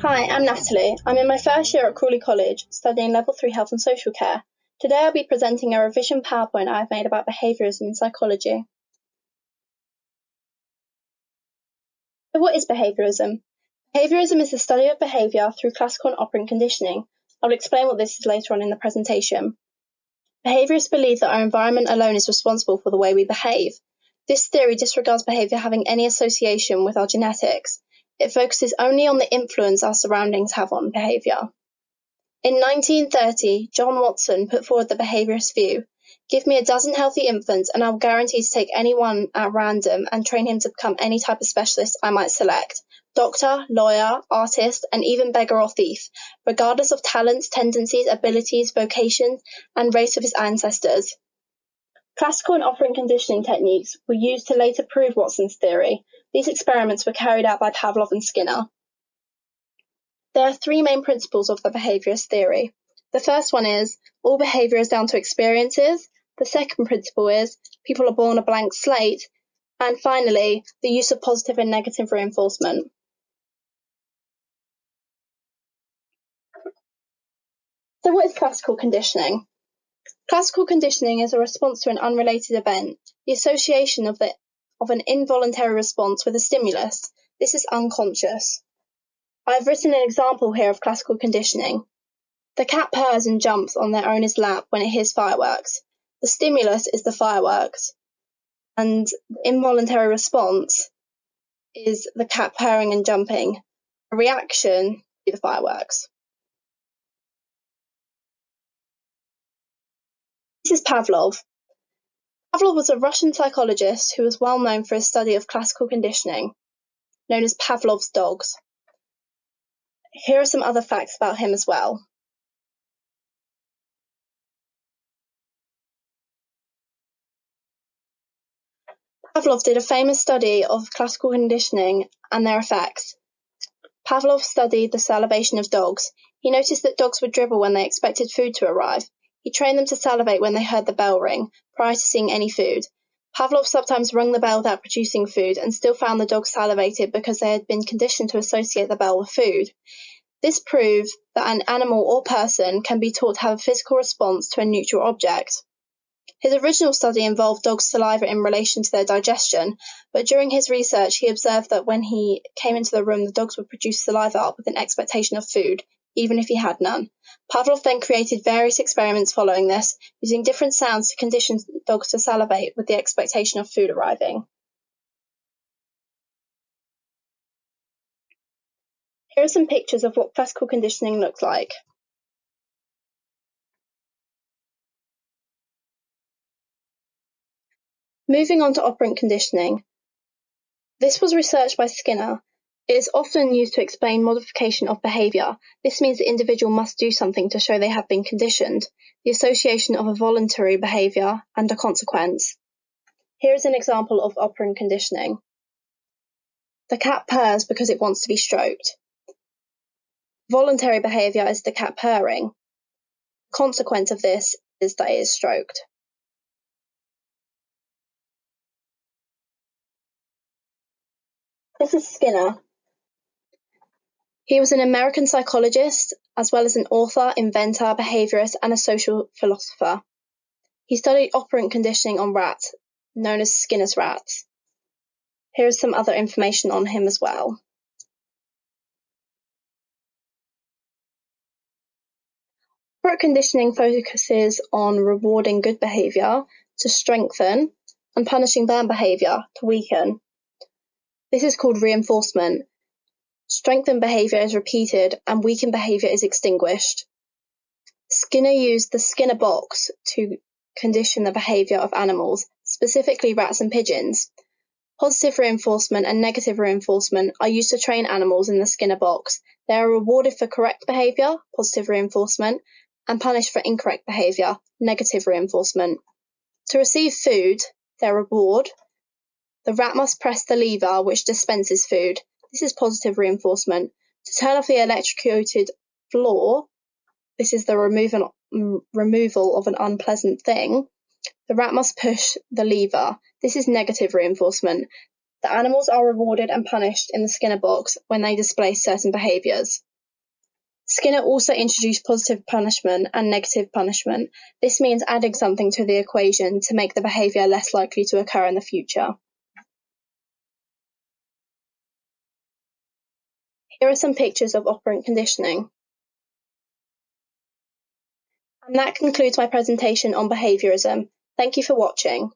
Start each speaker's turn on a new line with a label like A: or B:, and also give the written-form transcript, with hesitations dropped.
A: Hi, I'm Natalie. I'm in my first year at Crawley College, studying Level 3 Health and Social Care. Today I'll be presenting a revision PowerPoint I've made about behaviourism in psychology. So what is behaviourism? Behaviourism is the study of behaviour through classical and operant conditioning. I'll explain what this is later on in the presentation. Behaviourists believe that our environment alone is responsible for the way we behave. This theory disregards behaviour having any association with our genetics. It focuses only on the influence our surroundings have on behaviour. In 1930, John Watson put forward the behaviourist view. Give me a dozen healthy infants and I'll guarantee to take any one at random and train him to become any type of specialist I might select. Doctor, lawyer, artist, and even beggar or thief, regardless of talents, tendencies, abilities, vocations, and race of his ancestors. Classical and operant conditioning techniques were used to later prove Watson's theory. These experiments were carried out by Pavlov and Skinner. There are three main principles of the behaviourist theory. The first one is, all behaviour is down to experiences. The second principle is, people are born a blank slate. And finally, the use of positive and negative reinforcement. So what is classical conditioning? Classical conditioning is a response to an unrelated event, the association of an involuntary response with a stimulus. This is unconscious. I've written an example here of classical conditioning. The cat purrs and jumps on their owner's lap when it hears fireworks. The stimulus is the fireworks, and the involuntary response is the cat purring and jumping. A reaction to the fireworks. This is Pavlov. Pavlov was a Russian psychologist who was well known for his study of classical conditioning, known as Pavlov's dogs. Here are some other facts about him as well. Pavlov did a famous study of classical conditioning and their effects. Pavlov studied the salivation of dogs. He noticed that dogs would dribble when they expected food to arrive. He trained them to salivate when they heard the bell ring, prior to seeing any food. Pavlov sometimes rung the bell without producing food and still found the dogs salivated because they had been conditioned to associate the bell with food. This proved that an animal or person can be taught to have a physical response to a neutral object. His original study involved dogs' saliva in relation to their digestion, but during his research he observed that when he came into the room the dogs would produce saliva up with an expectation of food, even if he had none. Pavlov then created various experiments following this, using different sounds to condition dogs to salivate with the expectation of food arriving. Here are some pictures of what classical conditioning looks like. Moving on to operant conditioning. This was researched by Skinner. It is often used to explain modification of behaviour. This means the individual must do something to show they have been conditioned, the association of a voluntary behaviour and a consequence. Here is an example of operant conditioning. The cat purrs because it wants to be stroked. Voluntary behaviour is the cat purring. The consequence of this is that it is stroked. This is Skinner. He was an American psychologist, as well as an author, inventor, behaviourist, and a social philosopher. He studied operant conditioning on rats, known as Skinner's rats. Here is some other information on him as well. Operant conditioning focuses on rewarding good behaviour to strengthen and punishing bad behaviour to weaken. This is called reinforcement. Strengthened behaviour is repeated and weakened behaviour is extinguished. Skinner used the Skinner box to condition the behaviour of animals, specifically rats and pigeons. Positive reinforcement and negative reinforcement are used to train animals in the Skinner box. They are rewarded for correct behaviour, positive reinforcement, and punished for incorrect behaviour, negative reinforcement. To receive food, their reward, the rat must press the lever which dispenses food. This is positive reinforcement. To turn off the electrocuted floor, this is the removal of an unpleasant thing, the rat must push the lever. This is negative reinforcement. The animals are rewarded and punished in the Skinner box when they display certain behaviours. Skinner also introduced positive punishment and negative punishment. This means adding something to the equation to make the behaviour less likely to occur in the future. Here are some pictures of operant conditioning. And that concludes my presentation on behaviourism. Thank you for watching.